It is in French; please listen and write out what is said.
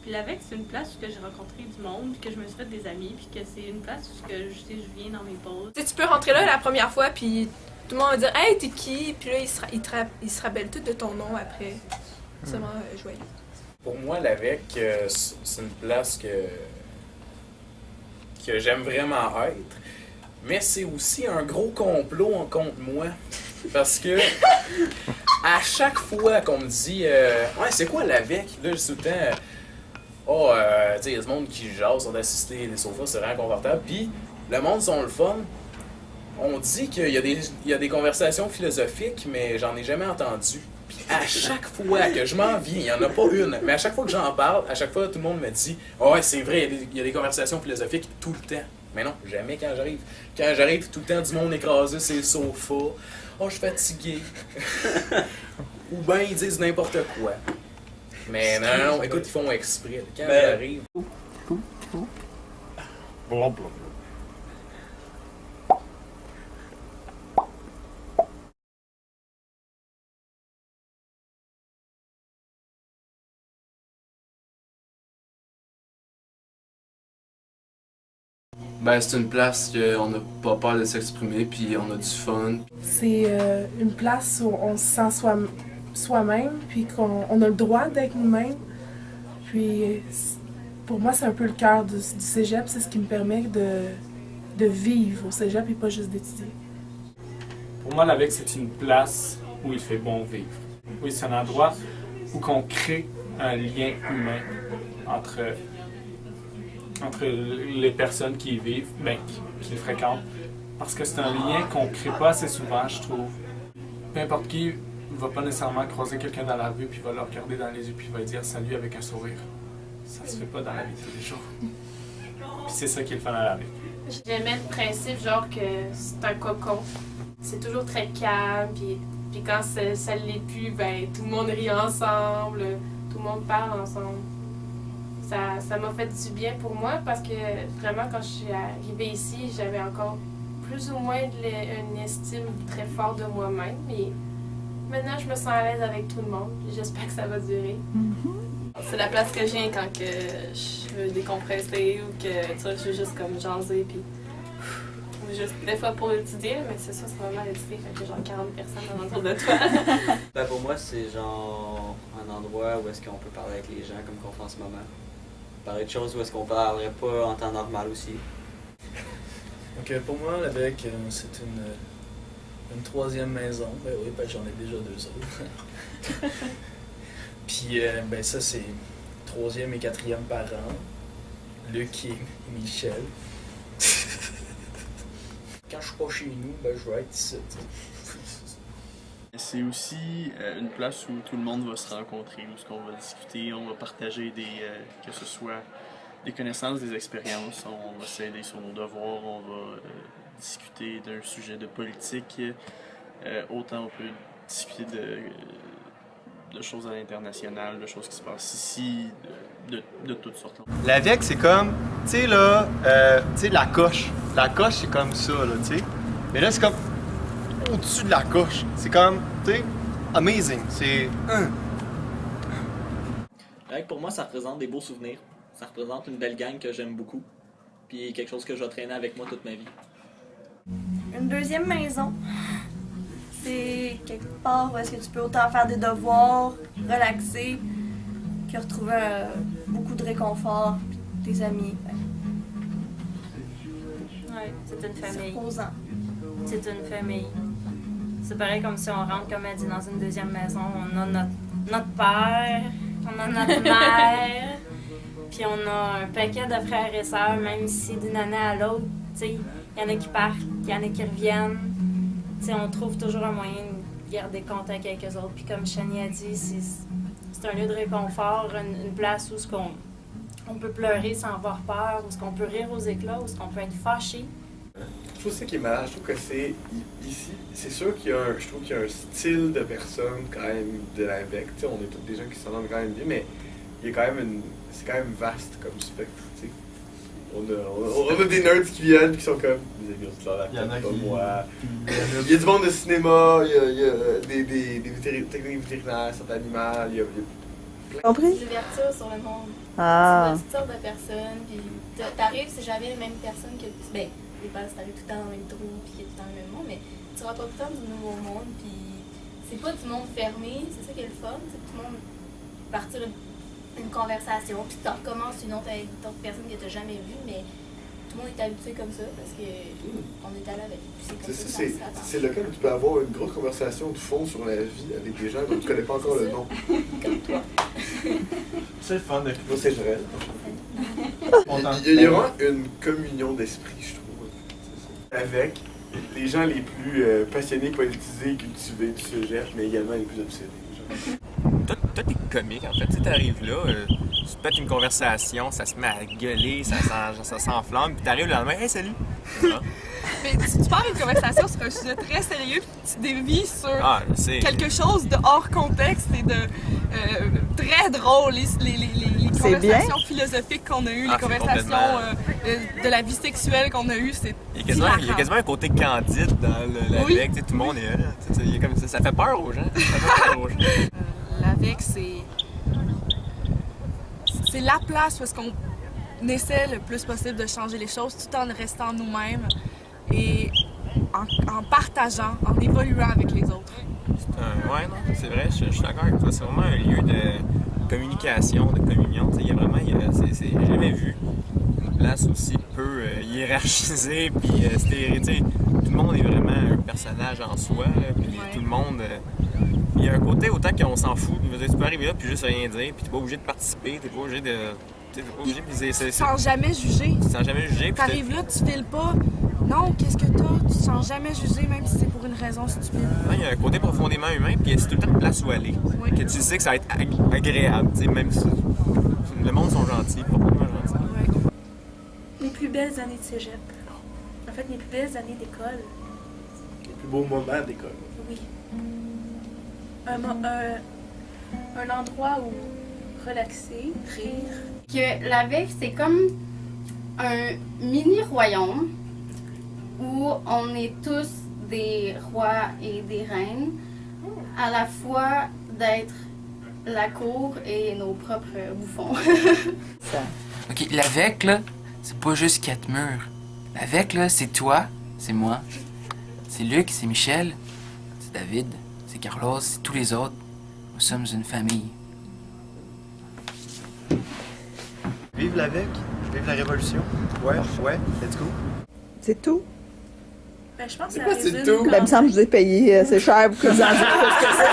Puis l'AVEC, c'est une place où que j'ai rencontré du monde, que je me suis fait des amis, puis que c'est une place où que, je viens dans mes pauses. Tu sais, tu peux rentrer là la première fois, puis tout le monde va dire « Hey, t'es qui? » Puis là, ils se rappellent tout de ton nom après. C'est vraiment joyeux. Pour moi, l'AVEC, c'est une place que j'aime vraiment être. Mais c'est aussi un gros complot contre moi. Parce que à chaque fois qu'on me dit ouais, c'est quoi l'AVEC? Là, je suis tout le temps tu sais, il y a du monde qui jase, sont assistés, les sofas, c'est vraiment confortable. Puis le monde sont le fun. On dit qu'il y a des conversations philosophiques, mais j'en ai jamais entendu. Puis à chaque fois que je m'en viens, il n'y en a pas une, mais à chaque fois que j'en parle, à chaque fois tout le monde me dit ouais, c'est vrai, il y a des conversations philosophiques tout le temps. Mais non, jamais quand j'arrive. Quand j'arrive, tout le temps du monde écrasé sur les sofas. Oh, je suis fatigué. Ou bien ils disent n'importe quoi. Mais non, écoute, ils font exprès. Quand j'arrive. Blablabla. Ben, c'est une place qu'on n'a pas peur de s'exprimer, puis on a du fun. C'est une place où on se sent soi-même, puis qu'on a le droit d'être nous-mêmes. Puis pour moi, c'est un peu le cœur du cégep, c'est ce qui me permet de vivre au cégep et pas juste d'étudier. Pour moi, l'AVEC, c'est une place où il fait bon vivre. Oui, c'est un endroit où on crée un lien humain entre les personnes qui y vivent, qui le fréquentent. Parce que c'est un lien qu'on ne crée pas assez souvent, je trouve. Peu importe qui ne va pas nécessairement croiser quelqu'un dans la rue, puis va le regarder dans les yeux, puis va lui dire salut avec un sourire. Ça se fait pas dans la vie de tous les jours. Puis c'est ça qui est le fun à la vie. J'aimais le principe, genre que c'est un cocon. C'est toujours très calme, puis quand ça l'est plus, ben tout le monde rit ensemble, tout le monde parle ensemble. Ça m'a fait du bien pour moi parce que vraiment, quand je suis arrivée ici, j'avais encore plus ou moins une estime très forte de moi-même. Mais maintenant, je me sens à l'aise avec tout le monde. J'espère que ça va durer. C'est la place que je viens quand que je veux décompresser ou que tu vois, je veux juste comme jaser, puis ou juste des fois pour étudier, mais c'est ça, c'est vraiment l'étudier, fait que genre 40 personnes autour de toi. Ben pour moi, c'est genre un endroit où est-ce qu'on peut parler avec les gens comme qu'on fait en ce moment. Parler de choses où est-ce qu'on parlerait pas en temps normal aussi. Donc pour moi, l'AVEC, c'est une troisième maison. Ben oui, ben j'en ai déjà deux autres. Puis ben ça, c'est troisième et quatrième parents. Luc et Michel. Quand je suis pas chez nous, ben je vais être ici. C'est aussi une place où tout le monde va se rencontrer, où on va discuter, on va partager que ce soit des connaissances, des expériences, on va s'aider sur nos devoirs, on va discuter d'un sujet de politique, autant on peut discuter de choses à l'international, de choses qui se passent ici, de toutes sortes. L'AVEC, c'est comme, tu sais là, tu sais la coche. La coche, c'est comme ça, là, tu sais. Mais là, c'est comme au-dessus de la coche. C'est comme, tu sais, amazing. C'est Pour moi, ça représente des beaux souvenirs. Ça représente une belle gang que j'aime beaucoup. Puis quelque chose que je vais traîner avec moi toute ma vie. Une deuxième maison. C'est quelque part où est-ce que tu peux autant faire des devoirs, relaxer, que retrouver beaucoup de réconfort, tes amis. Oui, c'est une famille. C'est reposant. C'est une famille. C'est pareil comme si on rentre, comme elle dit, dans une deuxième maison. On a notre père, on a notre mère, puis on a un paquet de frères et sœurs, même si d'une année à l'autre, tu sais, il y en a qui partent, il y en a qui reviennent. Tu sais, on trouve toujours un moyen de garder contact avec eux autres. Puis comme Shani a dit, c'est un lieu de réconfort, une place où on peut pleurer sans avoir peur, où on peut rire aux éclats, où on peut être fâché. Je trouve ça qui est malade, je trouve que c'est ici, c'est sûr qu'il y a je trouve qu'il y a un style de personne quand même de l'AVEC, tu sais, on est tous des gens qui s'entendent quand même bien, mais il y a quand même c'est quand même vaste comme spectre, tu sais. On a des nerds qui viennent qui sont comme des amis de la pas moi. Il y a du monde de cinéma, il y a des techniques vétérinaires, santé animale, il y a Compris? L'ouverture sur le monde. Ah. Tu vois toutes sortes de personnes, puis t'arrives, c'est jamais les mêmes personnes que. Ben, des fois, t'arrives tout le temps dans le même trou, puis qu'il y a tout le temps le même monde, mais tu rencontres tout le temps du nouveau monde, puis c'est pas du monde fermé, c'est ça qui est le fun, c'est que tout le monde partir une conversation, puis tu recommences une autre avec d'autres personnes que t'as jamais vues, mais tout le monde est habitué comme ça parce que on est à la veille. C'est comme ça que ça C'est lequel où tu peux avoir une grosse conversation de fond sur la vie avec des gens dont tu connais pas encore le nom. Comme toi. C'est le fun de Moi, c'est vrai. Il y a vraiment une communion d'esprit, je trouve. Avec les gens les plus passionnés, politisés, cultivés du cégep, mais également les plus obsédés. Toi, t'es comique, en fait. Tu arrives là, tu pètes une conversation, ça se met à gueuler, ça s'enflamme, puis t'arrives le lendemain, hey, salut! Mais tu parles d'une conversation sur un sujet très sérieux, puis tu dévies sur quelque chose de hors contexte et de très drôle. Les conversations philosophiques qu'on a eues, les conversations de la vie sexuelle qu'on a eues, c'est il y a quasiment un côté candide dans l'AVEC, tout le monde est là. Ça fait peur aux gens. L'AVEC, c'est la place où est-ce qu'on essaie le plus possible de changer les choses tout en restant nous-mêmes et en partageant, en évoluant avec les autres. Ouais, non, c'est vrai, je suis d'accord avec toi. C'est vraiment un lieu de communication, de communion. Il y a vraiment, j'ai jamais vu une place aussi peu hiérarchisée, puis tout le monde est vraiment un personnage en soi, puis tout le monde... Il y a un côté autant qu'on s'en fout. Tu peux arriver là puis juste rien dire, puis t'es pas obligé de participer, t'es pas obligé de... Sans jamais juger. Sans jamais juger. T'arrives là, tu files pas. Non, qu'est-ce que t'as? Tu te sens jamais jugé, même si c'est pour une raison stupide. Il y a un côté profondément humain, puis c'est tout le temps une place où aller. Oui. Que tu sais que ça va être agréable, même si le monde sont gentils, profondément gentils. Ouais. Mes plus belles années de cégep. En fait, mes plus belles années d'école. Les plus beaux moments d'école. Oui. Un endroit où relaxer, rire. Que l'AVEC, c'est comme un mini-royaume où on est tous des rois et des reines, à la fois d'être la cour et nos propres bouffons. OK, l'AVEC, là, c'est pas juste 4 murs. L'AVEC, là, c'est toi, c'est moi, c'est Luc, c'est Michel, c'est David, c'est Carlos, c'est tous les autres. Nous sommes une famille. Vive l'AVEC, vive la révolution. Ouais, let's go. C'est tout? Ben, je pense que c'est tout. Ben, il me semble que je vous ai payé, c'est cher pour que vous en dites plus que ça.